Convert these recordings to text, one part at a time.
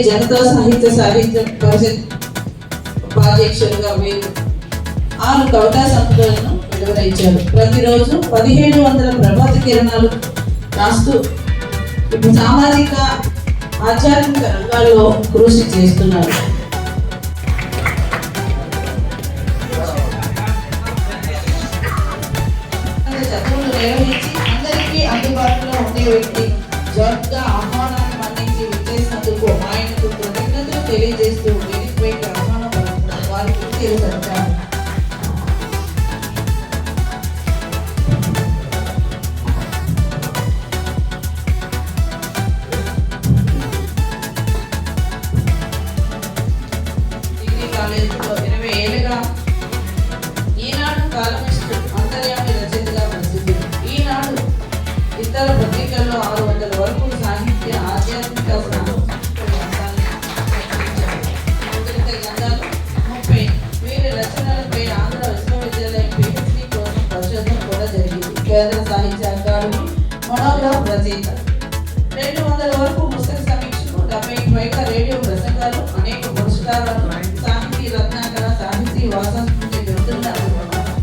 జనతా సాహిత్య పరిషత్ ఉపాధ్యక్షులుగా వీరు 6 కవితా సంపుటలను వెలువరించారు. ప్రతిరోజు 1700 ప్రభాత కిరణాలు రాస్తూ ఇప్పుడు సామాజిక ఆధ్యాత్మిక రంగాల్లో కృషి చేస్తున్నారు. చదువులు నిర్వహించి అందరికీ అందుబాటులో ఉండే వ్యక్తి జవాబుగా ఆహ్వానాన్ని మన్నించి విచ్చేసినందుకు ఆయనకు కృతజ్ఞతలు తెలియజేస్తూ వేదికపైకి ఆహ్వానం పలుకుతున్నారు. వారికి తెలుసంటారు. డిగ్రీ కాలేజీలో 20 ఏళ్ళుగా ఈనాడు కాలమిస్ట్ అంతర్యామి రచయితగా ప్రసిద్ధి. ఈనాడు ఇతర పత్రికల్లో 600 వరకు సాహిత్య ఆధ్యాత్మిక గ్రంథాలు 30 వీరి రచనలపై ఆంధ్ర విశ్వవిద్యాలయం PhD కోసం పరిశోధన కూడా జరిగింది. కేంద్ర సాహిత్య అకాడమీ మోనోగ్రాఫ్ రచయిత. 200 వరకు పుస్తక సమీక్షలు, 70కి పైగా రేడియో ప్రసంగాలు, అనేక పురస్కారాలు, సాహితీ రత్నాకర, సాహితీ వాసంస్కృతి గ్రంథులను అందుకున్నారు.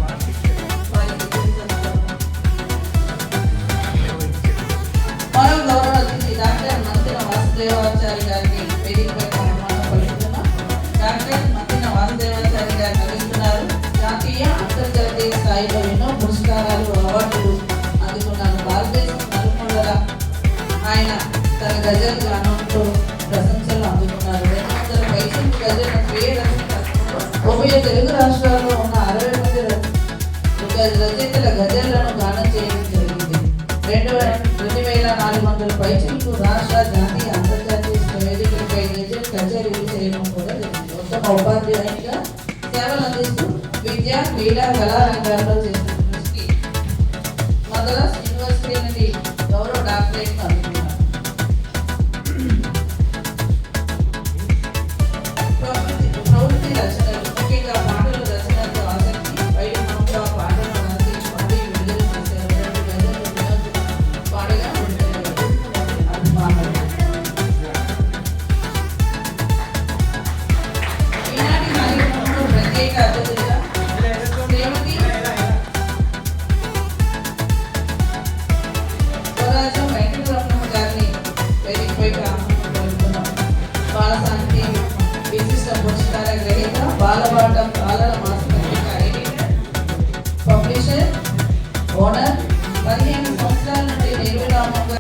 మరో గౌరవ అతిథి డాక్టర్ మంతిన వాసుదేవాచారి గారిని వేదికపై ఆహ్వానం పలుకుతున్నాం. డాక్టర్ మంతిన వాసుదేవాచారి గారు నడుస్తున్నారు. జాతీయ అంతర్జాతీయ స్థాయిలో ఎన్నో పురస్కారాలు, అవార్డులు అందుకున్నారు. భారతదేశం నలుమూలల ఆయన తన గజల్ గానంతో ప్రశంసలు అందుకున్నారు. 200 పైసలు గజల్ స్వీయ రచన ఉభయ తెలుగు రాష్ట్రాల్లో ఉన్న 60 మంది రచయితల గజళ్లను గానం చేయడం జరిగింది. 2400 పైసలకు రాష్ట్ర, జాతీయ, అంతర్జాతీయ వేదికలపై గజల్ కచేరీలు చేయడం కూడా జరిగింది. ఉత్తమ ఉపాధ్యాయునిగా సేవలు అందిస్తూ విద్య, క్రీడా, కళారంగాల్లో చేసిన కృషికి మద్రాస్ యూనివర్సిటీ నుండి గౌరవ డాక్టరేట్ అందుకున్నారు. ప్రవృత్తి రచనలు, ముఖ్యంగా పాటల రచనలతో ఆసక్తి, వైద్యంగా పాటలు రాసి పాడి విడుదల చేశారు. 2 గజలు పాడగా అభిమానులు. ఈనాటి కార్యక్రమంలో ప్రత్యేక అతిథులుగా శ్రీమతి స్వరాజ్యం వెంకటరమణ గారిని వేదికపైకి ఆహ్వానం పలుకుతున్నాం. బాల సాహితీ విశిష్ట పురస్కార గ్రహీత, బాలబాట బాలల మాసపత్రిక ఎడిటర్, పబ్లిషర్, ఓనర్, 15 సంవత్సరాల నుండి నిర్విరామంగా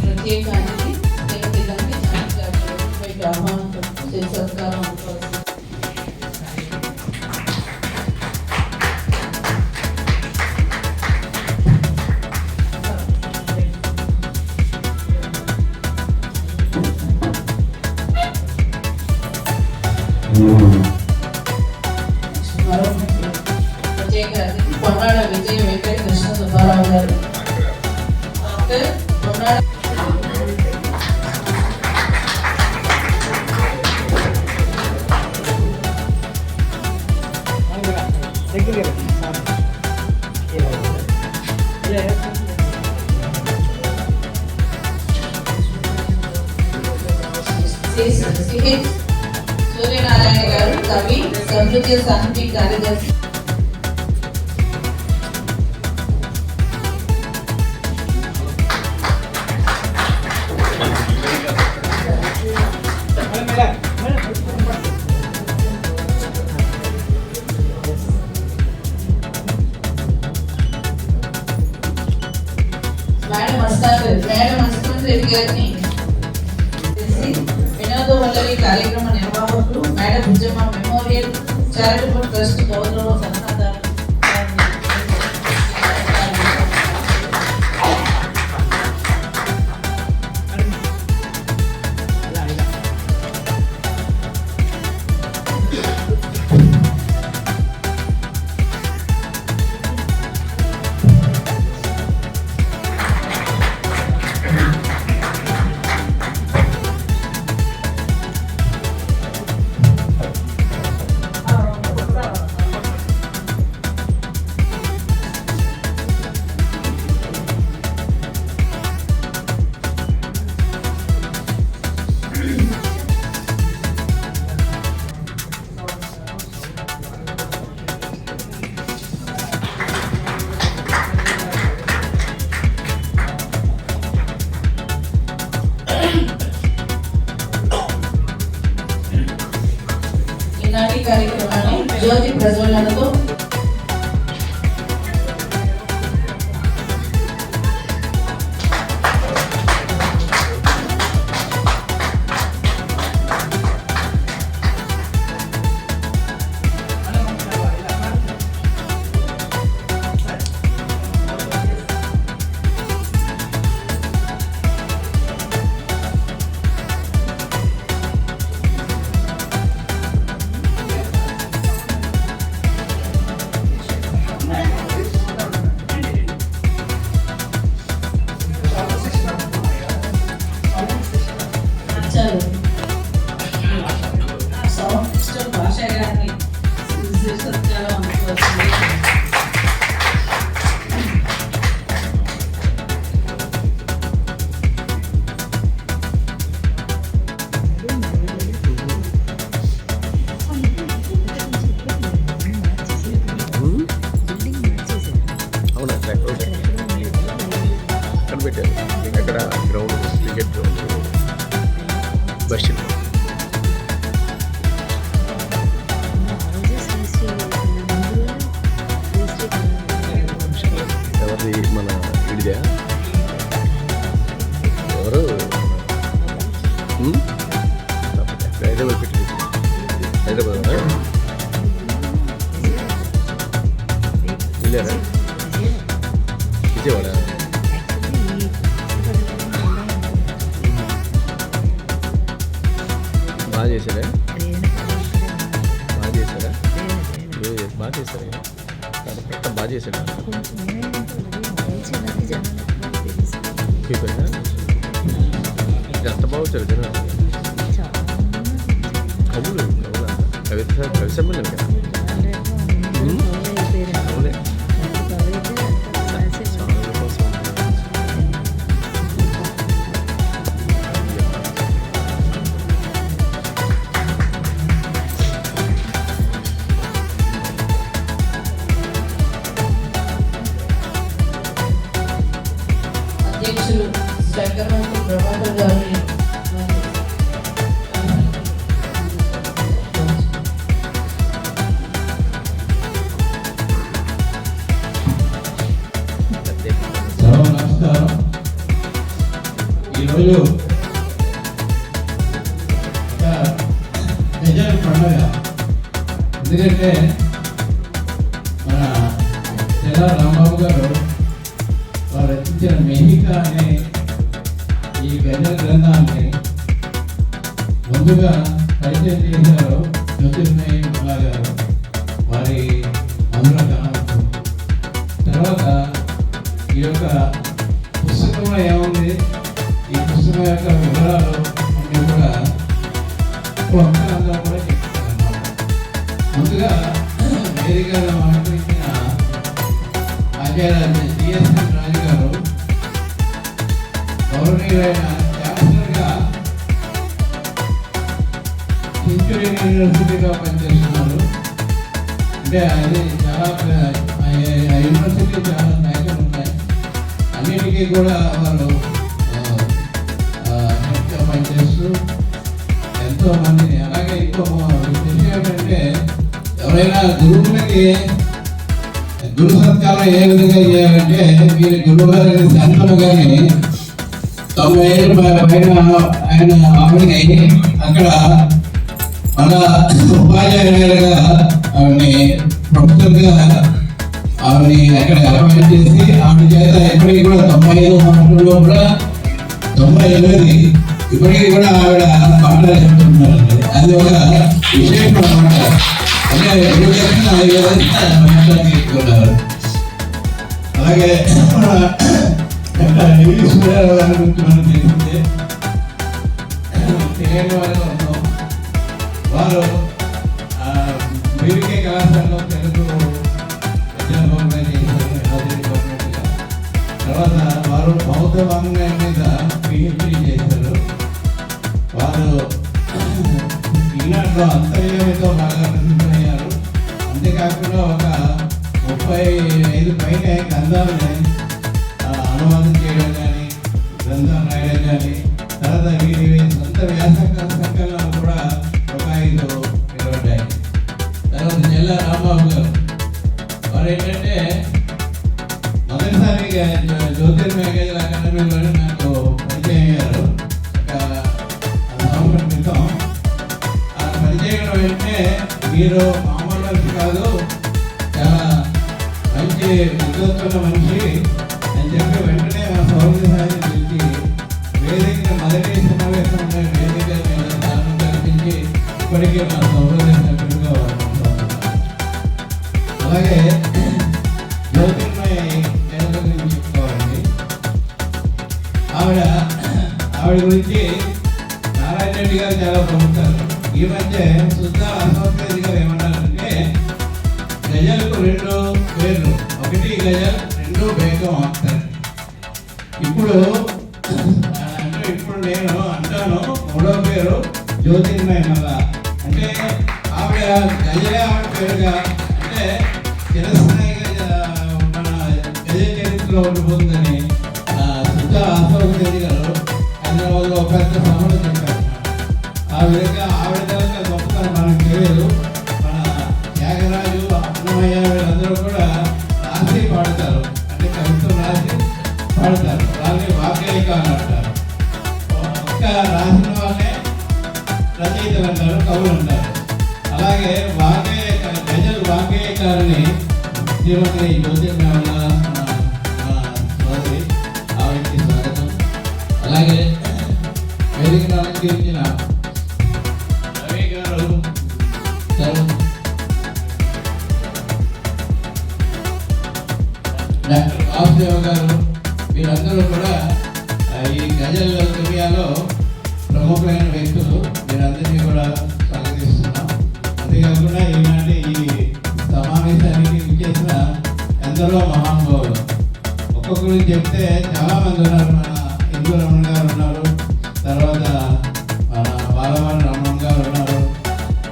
ప్రత్యేక అతిథి శ్రీమతి లంకి గారికి ఆహ్వానం సత్కారం అందుకోవచ్చు. మరో ప్రత్యేక అతిథి కొన్నాడ విజయ వెంకట కృష్ణ సుబ్బారావు గారు. డాక్టర్ కొన్నాడ సూర్యనారాయణ గారు కవి, సంస్కృతి సాహితీ కార్యదర్శి. చారిటబుల్ ట్రస్ట్ గౌరవ సలహాదారు ఈనాటి కార్యక్రమాన్ని జ్యోతి ప్రజ్వలనతో భాష గారిని సత్కారం అందుకోవచ్చు. అక్కడ గ్రౌండ్ క్రికెట్ గ్రౌండ్ బస్ ఎవరిది మన ఇడిదా ఎవరు హైదరాబాద్ పెట్టి హైదరాబాద్ వెళ్ళారా విజయవాడ బాగా చేశారా బాగా చేశారా బాగా చేశారా కరెక్ట్ బాగా చేశాడా అంత బాగుంటారు జనం కవులు కవి సమ్మేళనం కదా అవునే అధ్యక్షులు శంకరమంత్రి ప్రభాకర్ గారిని నమస్కారం. ఈరోజు ప్రజల పండుగ. ఎందుకంటే మన తెల్ల రాంబాబు గారు వారు రచించిన మెహిక అనే ఈ గజల గ్రంథాన్ని ముందుగా పరిచయం చేశారు జ్యోతిర్మయి మల్లా గారు, వారి మధుర గానంతో. తర్వాత ఈ యొక్క పుస్తకంలో ఏముంది, ఈ పుస్తకం యొక్క వివరాలు అన్నీ కూడా అందరూ కూడా చెప్తారన్నమాట. ముందుగా వేదికగా మాట్లాడిన ఆచార్య జిఎస్ఎన్ రాజు గారు గౌరవనీయులైన ఛాన్సలర్గా సెంచురీ యూనివర్సిటీలో పనిచేస్తున్నారు. అంటే అది చాలా యూనివర్సిటీ చాలా బ్యాంకులు ఉన్నాయి, అన్నిటికీ కూడా వారు పనిచేస్తూ ఎంతో మందిని. అలాగే ఇంకో విషయం ఏంటంటే ఎవరైనా గురువులకి గురు సత్కారం ఏ విధంగా చేయాలంటే మీరు గురువు గారి సంతము కానీ 90 ఏళ్ళ పైన ఆయన ఆవిడని అక్కడ మన ఉపాధ్యాయులుగా ఆవిడని ప్రొఫెసర్గా ఆవిడని అక్కడ అపాయింట్ చేసి ఆవిడ చేత ఎప్పటికీ కూడా 95 సంవత్సరంలో కూడా 98 ఇప్పటికీ కూడా ఆవిడ పాటలు చెప్తున్నారండి. అది ఒక విశేషం అన్నమాట. అంటే ఎడ్యుకేషన్ ఆ విధంగా మాట్లాడుతున్నారు. అలాగే సూర్యారావు గారి గురించి మనం తెలిసిందే, తెలియని వారిలో ఉన్నాం. వారు బీవీకే కళాశాలలో తెలుగు తర్వాత వారు బౌద్ధ వాంగ్మయం మీద పిహెచ్డీ చేశారు. వారు ఈనాడులో అంతర్యామితో బాగా ప్రసిద్ధమయ్యారు. అంతేకాకుండా ఒక 35 పైన గ్రంథాలని అనువాదం చేయడం కానీ, గ్రంథం రాయడం కానీ, తర్వాత వీరి సొంత సంకలనాలు కూడా ఒక 5 నిలబడ్డాయి. తర్వాత చెల్ల రాంబాబు గారు వారు ఏంటంటే మొదటిసారిగా జ్యోతిర్మయ గజల్ అకాడమీలో నాకు పరిచయం అయ్యారు. ఒక సంవత్సరం క్రితం ఆ పరిచయం వెంటనే మీరు మామూలు మనిషి కాదు, చాలా మంచి విద్వత్తున్న మనిషి అని చెప్పి వెంటనే మా సౌరభ్య సాయి పిలిచి వేదిక మొదటి సమావేశం వేదిక మీద స్థానం కల్పించి ఇప్పటికీ మా సౌరభ్య సభ్యులుగా అలాగే జ్యోతిర్మయ గజల్ గురించి చెప్పుకోవాలండి. ఆవిడ గురించి నారాయణ రెడ్డి గారు చాలా పొగుడుతారు. ఈ మధ్య శుద్ధ అసౌకర్య గారు ఏమన్నారంటే గజల్కు 2 పేర్లు, ఒకటి గజల్, 2 బేగం ఆపుతారు. ఇప్పుడు నేను అంటాను 3వ పేరు జ్యోతిర్మయ మళ్ళా. అంటే ఆవిడ గజలే ఆవిడ పేరుగా అంటే చిరస్థాయిగా మన గజల్ చరిత్రలో ఉండిపోతుందని శుద్ధ అసౌకర్య గారు హైదరాబాద్లో ఒక పెద్ద సభలో చెప్పారు. ఆ విధంగా ఆవిడ కనుక గొప్పతనం మనకు తెలియదు. మన త్యాగరాజు, అన్నమయ్య వీళ్ళందరూ కూడా రాసి పాడతారు, అంటే కవిత్వం రాసి పాడతారు. వాళ్ళని వాగ్గేయక అని అంటారు. ఒక్క రాసిన వాళ్ళే రచయితలు అంటారు, కవులు అంటారు. అలాగే గజల్ వాగ్గేయకారుని శ్రీమతి జ్యోతిర్మయ సోదరి, ఆవిడకి స్వాగతం. అలాగే వేదికను అలంకరించిన రవి గారు, డాక్టర్ వాసుదేవ్ గారు, వీరందరూ కూడా ఈ గజల్ దునియాలో ప్రముఖమైన వ్యక్తులు. వీరందరినీ కూడా స్వాగతిస్తున్నాం. అంతేకాకుండా ఈనాటి ఈ సమావేశానికి విచ్చేసిన ఎందరో మహానుభావులు, ఒక్కొక్కరు చెప్తే చాలా మంది ఉన్నారు. మన ఇందు రమణ గారు ఉన్నారు, తర్వాత మన బాలవాణి రమణ గారు ఉన్నారు,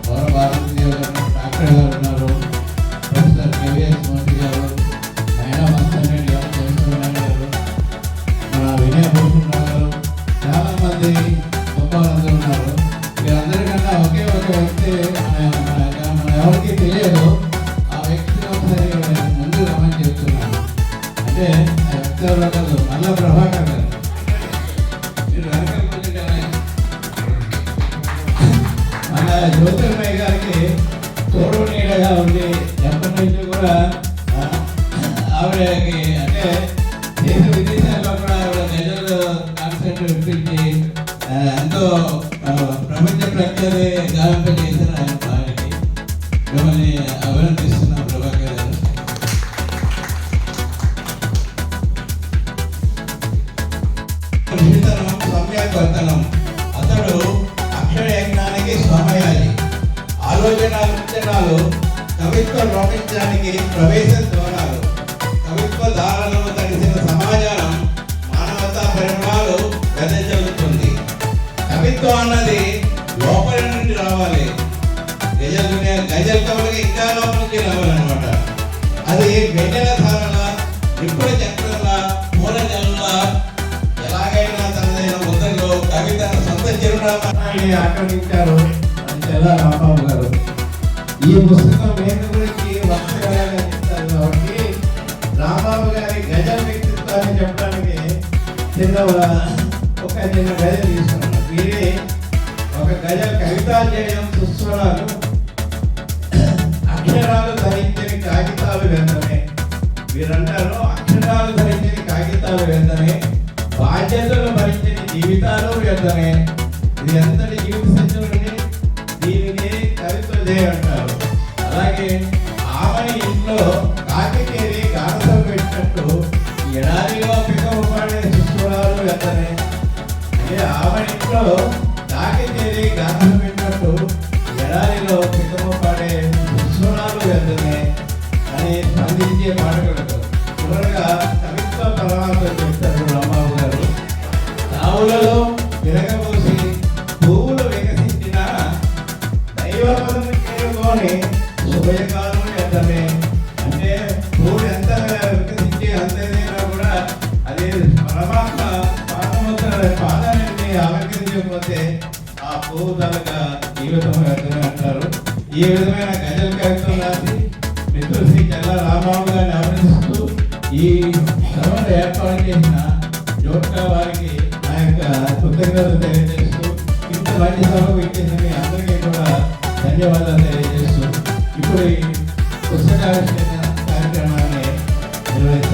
గౌరవ భారతదేవ్ గారు, డాక్టర్ గారు ఉన్నారు, ప్రొఫెసర్ కేవీఎస్ మోదీ గారు, మేడం మస్తారెడ్డి గారు, చంద్రబాబు గారు, మన వినయభూషణ్ గారు, చాలామంది గొప్ప వాళ్ళందరూ ఉన్నారు. వీరందరికన్నా ఒకే ఒక వ్యక్తి మన ఎవరికి తెలియదు. ఆ వ్యక్తిని ఒకసారి ముందు రమని చెప్తున్నాను. అంటే ఆ వ్యక్తి ఎవరో కాదు, మల్ల ప్రభాకర్ గారు. మీరు వెనకాల కూర్చుంటారా? మన జ్యోతిర్మయ గారికి తోడు నీడగా ఉండి ఎప్పటి నుంచి కూడా ఆవిడకి అంటే దేశ విదేశాల్లో కూడా ఆవిడ గజల్ కాన్సెప్ట్ విప్పించి ఎంతో ప్రపంచ ప్రఖ్యాతి గావింపజేసిన ఆయన వారికి మిమ్మల్ని అభినందిస్తున్నాం ప్రభాకర్ గారు. సౌమ్యవర్తనం. అతడు అక్షర యజ్ఞానికి స్వమయాజి, ఆలోచన విత్తనాలు, కవిత్వ రోపించడానికి ప్రవేశ ద్వారాలు, కవిత్వ ధారలను తడిసిన సమాజానం, మానవతా పరిమాణాలు వెదజల్లుతుంది. కవిత్వం అన్నది లోపల నుండి రావాలి. గజల్ కవులకి ఇంకా లోపల నుంచి రావాలన్నమాట. అది వెన్నెల ధారల, ఇప్పుడు చక్రాల, మూల జల్ల ఎలాగైనా తనదైన ముద్రలో కవితను సొంత చిరునామాని ఆక్రమించారు చెల్ల రాంబాబు గారు. ఈ పుస్తకం వేద గురించి వక్తగా చెప్తారు కాబట్టి రాంబాబు గారి గజల్ వ్యక్తిత్వాన్ని చెప్పడానికి చిన్న గజల్ తీసుకున్నాను. వీరే ఒక గజల్ కవితాధ్యయనం సుస్వర పుష్పరాలు అక్షరాలు ధరించని కాగితాలు వెంటనే, వీరంటారు అక్షరాలు ధరించని కాగితాలు వెంటనే, బాధ్యతలు భరించని జీవితాలు వెంటనే. ఇది ఎంతటి జీవిత సత్యులని దీనిని కవిత్వ అంటారు. అలాగే ఆమె ఇంట్లో కాకికేరి గానసం పెట్టినట్టు ఎడారిలో పికము పాడే పుష్పరాలు వెంటనే. అంటే ఆమె ఇంట్లో కాకికేరి గానసం పెట్టినట్టు ఎడారిలో పికము పాడే పుష్పరాలు వెంటనే అని స్పందించే పాటలు. చివరగా కవిత్వ పరమాత్మ చెప్తారు రామారావు గారు. తావులలో విరగబోసి పువ్వులు వికసించిన దైవపదం చేరుకొని శుభయకాలం ఎంతమే. అంటే పువ్వులు ఎంత వికసించి అంతైనా కూడా అది పరమాత్మ పాదాన్ని అలంకరించకపోతే ఆ పువ్వు తలగా జీవితం వ్యర్థమే అంటారు. ఈ విధమైన గజల్ కవిత్వం రాసి మిత్రులు శ్రీ చల్లా రామారావు గారిని అభినందిస్తూ ఈ సభను ఏర్పాటు చేసిన జోట్కా వారికి నా యొక్క కృతజ్ఞతలు తెలియజేస్తూ, ఇంత మంచి సభకు ఇచ్చేసిన మీ అందరికీ కూడా ధన్యవాదాలు తెలియజేస్తూ ఇప్పుడు ఈ పుస్తకావిష్కరణ కార్యక్రమాన్ని నిర్వహిస్తాను.